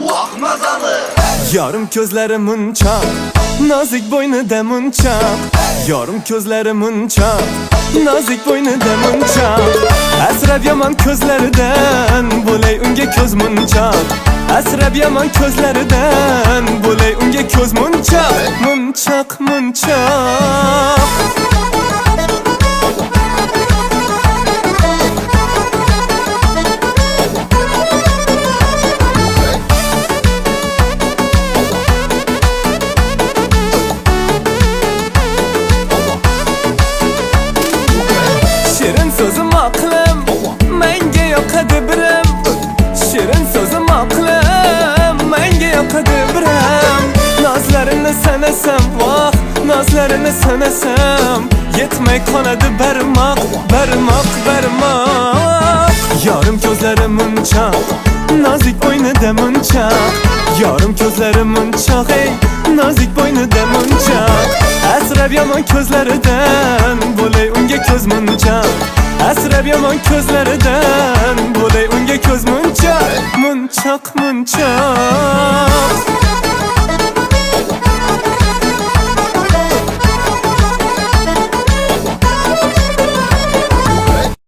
Vah mazalı. Yarım ko'zlari munchoq, nozik bo'ynida munchoq. Yarım ko'zlari munchoq, nozik bo'ynida munchoq. Asrab yomon ko'zlaridan bo'lay unga ko'z munchoq. Asrab yomon ko'zlaridan bo'lay unga ko'z munchoq. Munchoq, munchoq. Shirin so'zim aqlim, menga yoqadi birim. Shirin so'zim aqlim, menga yoqadi birim. Nozlarini sanasam, voh, nozlarini sanasam, yetmay qoladi barmoq, barmoq, barmoq. Yarim ko'zlari munchoq, nozik bo'ynida munchoq. Yarim ko'zlari munchoq, ey, nozik bo'ynida munchoq. Asrab yomon ko'zlaridan bo'lay unga ko'z munchoq. Asrab yomon ko'zlaridan